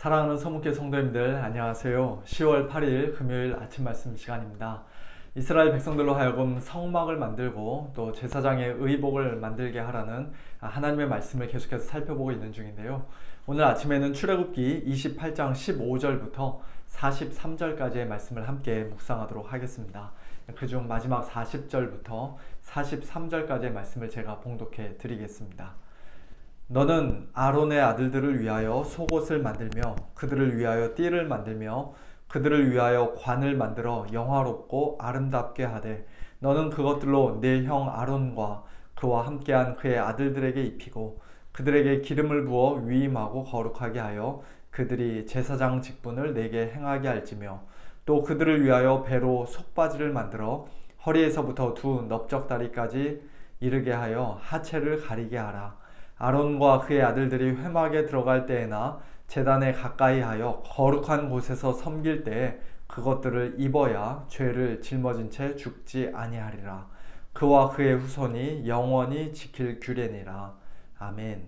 사랑하는 서문교회 성도님들 안녕하세요. 10월 8일 금요일 아침 말씀 시간입니다. 이스라엘 백성들로 하여금 성막을 만들고 또 제사장의 의복을 만들게 하라는 하나님의 말씀을 계속해서 살펴보고 있는 중인데요. 오늘 아침에는 출애굽기 28장 15절부터 43절까지의 말씀을 함께 묵상하도록 하겠습니다. 그중 마지막 40절부터 43절까지의 말씀을 제가 봉독해 드리겠습니다. 너는 아론의 아들들을 위하여 속옷을 만들며 그들을 위하여 띠를 만들며 그들을 위하여 관을 만들어 영화롭고 아름답게 하되 너는 그것들로 네 형 아론과 그와 함께한 그의 아들들에게 입히고 그들에게 기름을 부어 위임하고 거룩하게 하여 그들이 제사장 직분을 내게 행하게 할지며 또 그들을 위하여 배로 속바지를 만들어 허리에서부터 두 넓적다리까지 이르게 하여 하체를 가리게 하라. 아론과 그의 아들들이 회막에 들어갈 때에나 제단에 가까이 하여 거룩한 곳에서 섬길 때에 그것들을 입어야 죄를 짊어진 채 죽지 아니하리라. 그와 그의 후손이 영원히 지킬 규례니라. 아멘.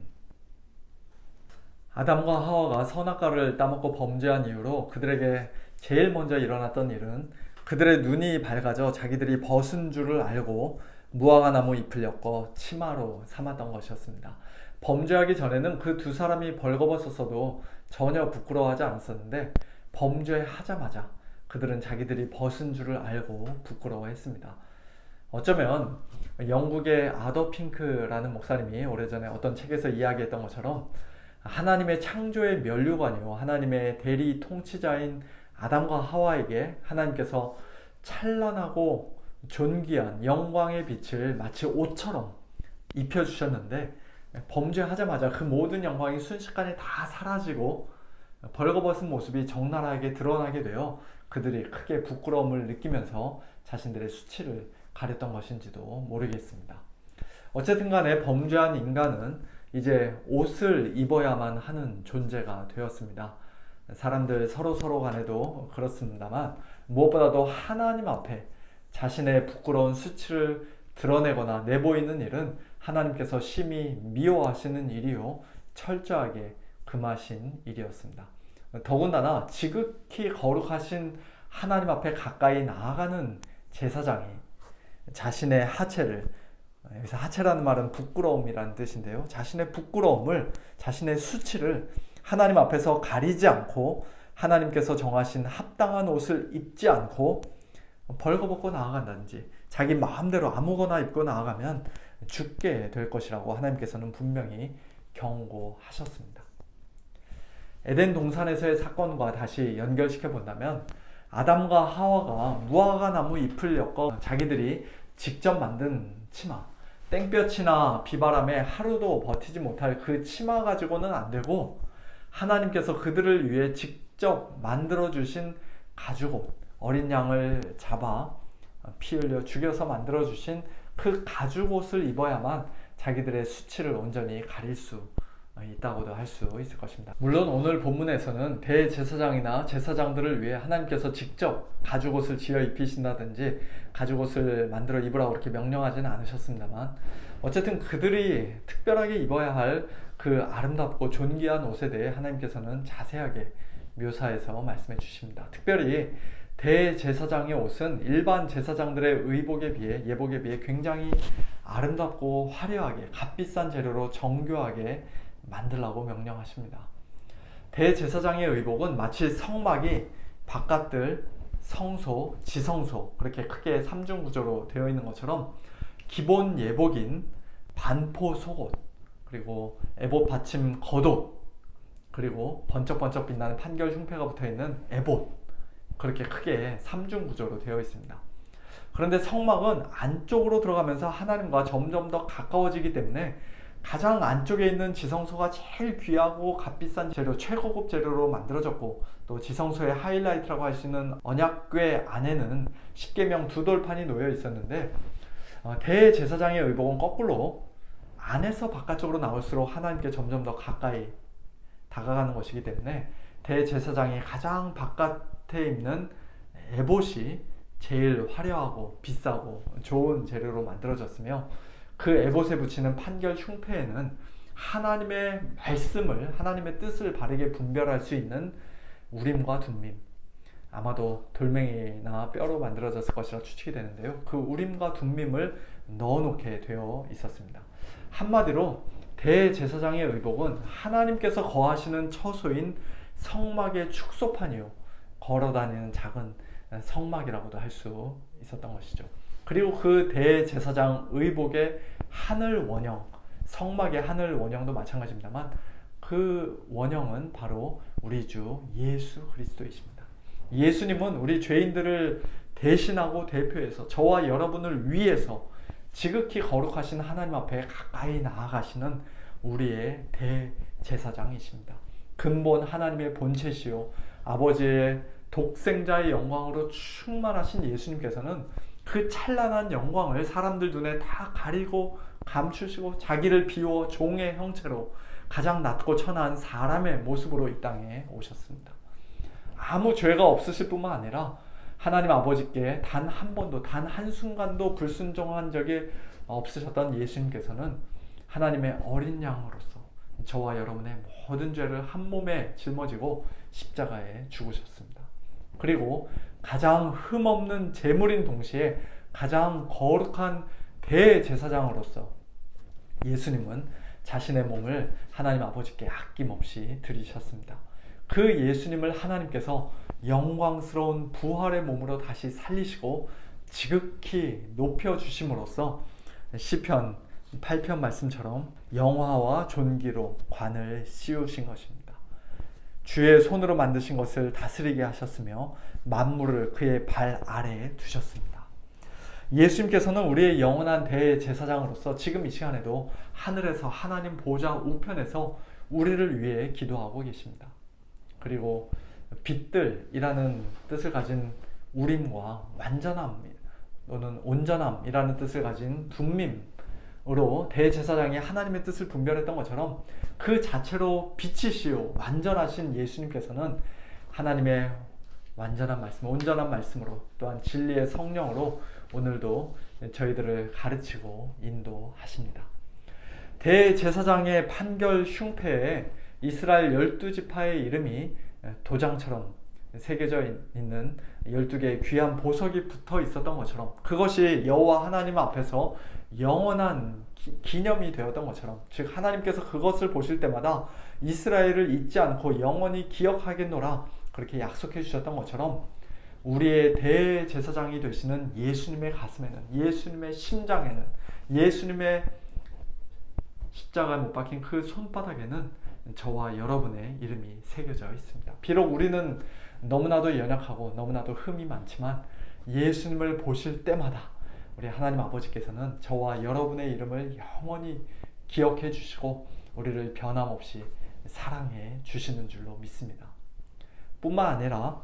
아담과 하와가 선악과를 따먹고 범죄한 이후로 그들에게 제일 먼저 일어났던 일은 그들의 눈이 밝아져 자기들이 벗은 줄을 알고 무화과 나무 잎을 엮어 치마로 삼았던 것이었습니다. 범죄하기 전에는 그 두 사람이 벌거벗었어도 전혀 부끄러워하지 않았었는데 범죄하자마자 그들은 자기들이 벗은 줄을 알고 부끄러워했습니다. 어쩌면 영국의 아더 핑크라는 목사님이 오래전에 어떤 책에서 이야기했던 것처럼 하나님의 창조의 면류관이요, 하나님의 대리 통치자인 아담과 하와에게 하나님께서 찬란하고 존귀한 영광의 빛을 마치 옷처럼 입혀주셨는데 범죄하자마자 그 모든 영광이 순식간에 다 사라지고 벌거벗은 모습이 적나라하게 드러나게 되어 그들이 크게 부끄러움을 느끼면서 자신들의 수치를 가렸던 것인지도 모르겠습니다. 어쨌든 간에 범죄한 인간은 이제 옷을 입어야만 하는 존재가 되었습니다. 사람들 서로 간에도 그렇습니다만 무엇보다도 하나님 앞에 자신의 부끄러운 수치를 드러내거나 내보이는 일은 하나님께서 심히 미워하시는 일이요 철저하게 금하신 일이었습니다. 더군다나 지극히 거룩하신 하나님 앞에 가까이 나아가는 제사장이 자신의 하체를, 여기서 하체라는 말은 부끄러움이라는 뜻인데요, 자신의 부끄러움을, 자신의 수치를 하나님 앞에서 가리지 않고 하나님께서 정하신 합당한 옷을 입지 않고 벌거벗고 나아간다든지 자기 마음대로 아무거나 입고 나아가면 죽게 될 것이라고 하나님께서는 분명히 경고하셨습니다. 에덴 동산에서의 사건과 다시 연결시켜 본다면 아담과 하와가 무화과 나무 잎을 엮어 자기들이 직접 만든 치마, 땡볕이나 비바람에 하루도 버티지 못할 그 치마 가지고는 안 되고 하나님께서 그들을 위해 직접 만들어 주신 가죽옷, 어린 양을 잡아 피 흘려 죽여서 만들어 주신 그 가죽옷을 입어야만 자기들의 수치를 온전히 가릴 수 있다고도 할 수 있을 것입니다. 물론 오늘 본문에서는 대제사장이나 제사장들을 위해 하나님께서 직접 가죽옷을 지어 입히신다든지 가죽옷을 만들어 입으라고 그렇게 명령하지는 않으셨습니다만 어쨌든 그들이 특별하게 입어야 할 그 아름답고 존귀한 옷에 대해 하나님께서는 자세하게 묘사해서 말씀해 주십니다. 특별히 대제사장의 옷은 일반 제사장들의 의복에 비해, 예복에 비해 굉장히 아름답고 화려하게 값비싼 재료로 정교하게 만들라고 명령하십니다. 대제사장의 의복은 마치 성막이 바깥들, 성소, 지성소 그렇게 크게 3중 구조로 되어 있는 것처럼 기본 예복인 반포 속옷, 그리고 에봇 받침 겉옷, 그리고 번쩍번쩍 빛나는 판결 흉패가 붙어있는 에봇, 그렇게 크게 3중 구조로 되어 있습니다. 그런데 성막은 안쪽으로 들어가면서 하나님과 점점 더 가까워지기 때문에 가장 안쪽에 있는 지성소가 제일 귀하고 값비싼 재료, 최고급 재료로 만들어졌고 또 지성소의 하이라이트라고 할 수 있는 언약궤 안에는 십계명 두 돌판이 놓여 있었는데 대제사장의 의복은 거꾸로 안에서 바깥쪽으로 나올수록 하나님께 점점 더 가까이 다가가는 것이기 때문에 대제사장이 가장 바깥에 입는 에봇이 제일 화려하고 비싸고 좋은 재료로 만들어졌으며 그 에봇에 붙이는 판결 흉패에는 하나님의 말씀을, 하나님의 뜻을 바르게 분별할 수 있는 우림과 둠밈, 아마도 돌멩이나 뼈로 만들어졌을 것이라 추측이 되는데요. 그 우림과 둠밈을 넣어놓게 되어 있었습니다. 한마디로 대제사장의 의복은 하나님께서 거하시는 처소인 성막의 축소판이요, 걸어다니는 작은 성막이라고도 할 수 있었던 것이죠. 그리고 그 대제사장 의복의 하늘 원형, 성막의 하늘 원형도 마찬가지입니다만 그 원형은 바로 우리 주 예수 그리스도이십니다. 예수님은 우리 죄인들을 대신하고 대표해서 저와 여러분을 위해서 지극히 거룩하신 하나님 앞에 가까이 나아가시는 우리의 대제사장이십니다. 근본 하나님의 본체시요 아버지의 독생자의 영광으로 충만하신 예수님께서는 그 찬란한 영광을 사람들 눈에 다 가리고 감추시고 자기를 비워 종의 형체로 가장 낮고 천한 사람의 모습으로 이 땅에 오셨습니다. 아무 죄가 없으실 뿐만 아니라 하나님 아버지께 단 한 번도, 단 한순간도 불순종한 적이 없으셨던 예수님께서는 하나님의 어린 양으로서 저와 여러분의 모든 죄를 한 몸에 짊어지고 십자가에 죽으셨습니다. 그리고 가장 흠없는 제물인 동시에 가장 거룩한 대제사장으로서 예수님은 자신의 몸을 하나님 아버지께 아낌없이 드리셨습니다. 그 예수님을 하나님께서 영광스러운 부활의 몸으로 다시 살리시고 지극히 높여주심으로써 시편 8편 말씀처럼 영화와 존귀로 관을 씌우신 것입니다. 주의 손으로 만드신 것을 다스리게 하셨으며 만물을 그의 발 아래에 두셨습니다. 예수님께서는 우리의 영원한 대제사장으로서 지금 이 시간에도 하늘에서 하나님 보좌 우편에서 우리를 위해 기도하고 계십니다. 그리고 빛들이라는 뜻을 가진 우림과 완전함 또는 온전함이라는 뜻을 가진 둠밈으로 대제사장이 하나님의 뜻을 분별했던 것처럼 그 자체로 빛이시요 완전하신 예수님께서는 하나님의 완전한 말씀, 온전한 말씀으로 또한 진리의 성령으로 오늘도 저희들을 가르치고 인도하십니다. 대제사장의 판결 흉패에 이스라엘 12지파의 이름이 도장처럼 새겨져 있는 12개의 귀한 보석이 붙어 있었던 것처럼 그것이 여호와 하나님 앞에서 영원한 기념이 되었던 것처럼, 즉 하나님께서 그것을 보실 때마다 이스라엘을 잊지 않고 영원히 기억하겠노라 그렇게 약속해 주셨던 것처럼 우리의 대제사장이 되시는 예수님의 가슴에는, 예수님의 심장에는, 예수님의 십자가에 못 박힌 그 손바닥에는 저와 여러분의 이름이 새겨져 있습니다. 비록 우리는 너무나도 연약하고 너무나도 흠이 많지만 예수님을 보실 때마다 우리 하나님 아버지께서는 저와 여러분의 이름을 영원히 기억해 주시고 우리를 변함없이 사랑해 주시는 줄로 믿습니다. 뿐만 아니라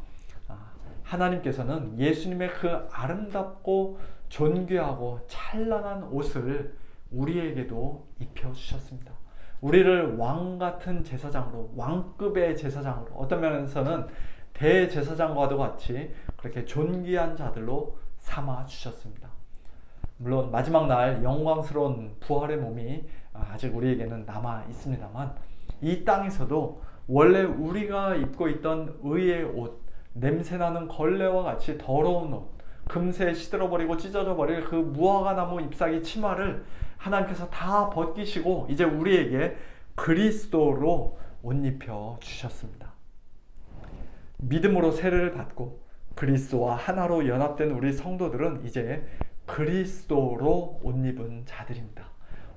하나님께서는 예수님의 그 아름답고 존귀하고 찬란한 옷을 우리에게도 입혀주셨습니다. 우리를 왕같은 제사장으로, 왕급의 제사장으로, 어떤 면에서는 대제사장과도 같이 그렇게 존귀한 자들로 삼아주셨습니다. 물론 마지막 날 영광스러운 부활의 몸이 아직 우리에게는 남아 있습니다만 이 땅에서도 원래 우리가 입고 있던 의의 옷, 냄새나는 걸레와 같이 더러운 옷, 금세 시들어버리고 찢어져버릴 그 무화과 나무 잎사귀 치마를 하나님께서 다 벗기시고 이제 우리에게 그리스도로 옷 입혀 주셨습니다. 믿음으로 세례를 받고 그리스도와 하나로 연합된 우리 성도들은 이제 그리스도로 옷 입은 자들입니다.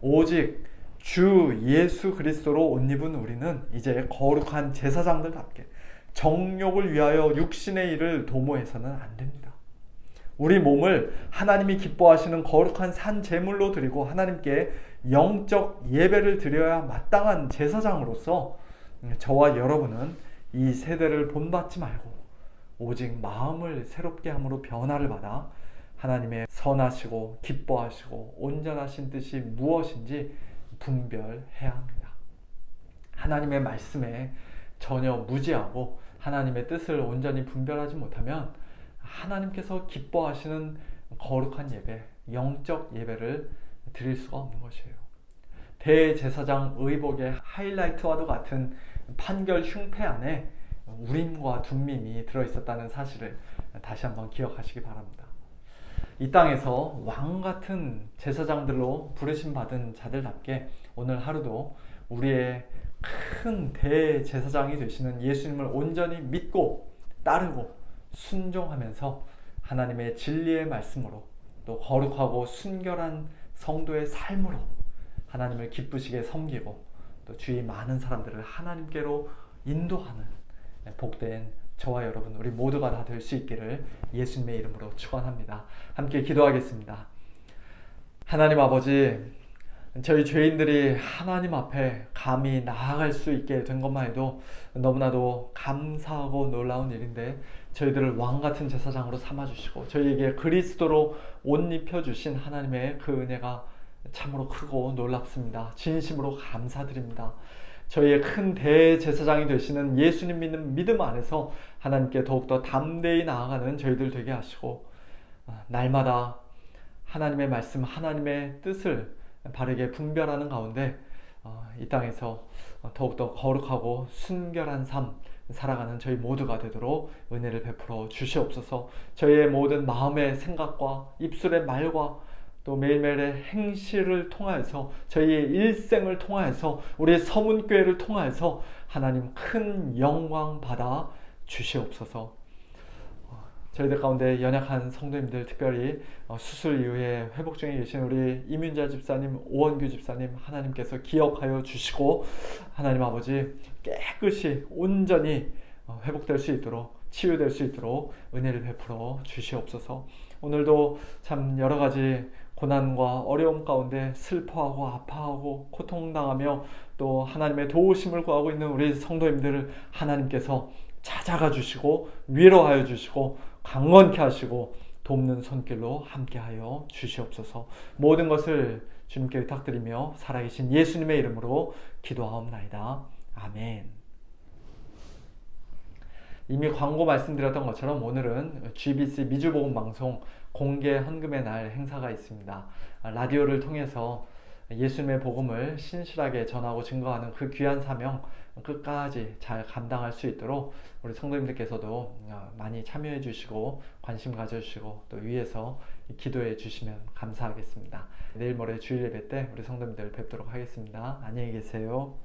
오직 주 예수 그리스도로 옷 입은 우리는 이제 거룩한 제사장들답게 정욕을 위하여 육신의 일을 도모해서는 안 됩니다. 우리 몸을 하나님이 기뻐하시는 거룩한 산 제물로 드리고 하나님께 영적 예배를 드려야 마땅한 제사장으로서 저와 여러분은 이 세대를 본받지 말고 오직 마음을 새롭게 함으로 변화를 받아 하나님의 선하시고 기뻐하시고 온전하신 뜻이 무엇인지 분별해야 합니다. 하나님의 말씀에 전혀 무지하고 하나님의 뜻을 온전히 분별하지 못하면 하나님께서 기뻐하시는 거룩한 예배, 영적 예배를 드릴 수가 없는 것이에요. 대제사장 의복의 하이라이트와도 같은 판결 흉패 안에 우림과 둠밈이 들어있었다는 사실을 다시 한번 기억하시기 바랍니다. 이 땅에서 왕 같은 제사장들로 부르심 받은 자들답게 오늘 하루도 우리의 큰 대제사장이 되시는 예수님을 온전히 믿고 따르고 순종하면서 하나님의 진리의 말씀으로 또 거룩하고 순결한 성도의 삶으로 하나님을 기쁘시게 섬기고 또 주위 많은 사람들을 하나님께로 인도하는 복된 저와 여러분 우리 모두가 다 될 수 있기를 예수님의 이름으로 축원합니다. 함께 기도하겠습니다. 하나님 아버지, 저희 죄인들이 하나님 앞에 감히 나아갈 수 있게 된 것만 해도 너무나도 감사하고 놀라운 일인데 저희들을 왕같은 제사장으로 삼아주시고 저희에게 그리스도로 옷 입혀주신 하나님의 그 은혜가 참으로 크고 놀랍습니다. 진심으로 감사드립니다. 저희의 큰 대제사장이 되시는 예수님 믿는 믿음 안에서 하나님께 더욱더 담대히 나아가는 저희들 되게 하시고 날마다 하나님의 말씀, 하나님의 뜻을 바르게 분별하는 가운데 이 땅에서 더욱더 거룩하고 순결한 삶 살아가는 저희 모두가 되도록 은혜를 베풀어 주시옵소서. 저희의 모든 마음의 생각과 입술의 말과 또 매일매일의 행실을 통하여서 저희의 일생을 통하여서 우리의 서문교회를 통하여서 하나님 큰 영광 받아 주시옵소서. 저희들 가운데 연약한 성도님들, 특별히 수술 이후에 회복 중에 계신 우리 이민자 집사님, 오원규 집사님 하나님께서 기억하여 주시고 하나님 아버지 깨끗이 온전히 회복될 수 있도록 치유될 수 있도록 은혜를 베풀어 주시옵소서. 오늘도 참 여러 가지 고난과 어려움 가운데 슬퍼하고 아파하고 고통당하며 또 하나님의 도우심을 구하고 있는 우리 성도님들을 하나님께서 찾아가 주시고 위로하여 주시고 강건케 하시고 돕는 손길로 함께하여 주시옵소서. 모든 것을 주님께 부탁드리며 살아계신 예수님의 이름으로 기도하옵나이다. 아멘. 이미 광고 말씀드렸던 것처럼 오늘은 GBC 미주복음방송 공개 헌금의 날 행사가 있습니다. 라디오를 통해서 예수님의 복음을 신실하게 전하고 증거하는 그 귀한 사명 끝까지 잘 감당할 수 있도록 우리 성도님들께서도 많이 참여해 주시고 관심 가져주시고 또 위에서 기도해 주시면 감사하겠습니다. 내일 모레 주일 예배 때 우리 성도님들 뵙도록 하겠습니다. 안녕히 계세요.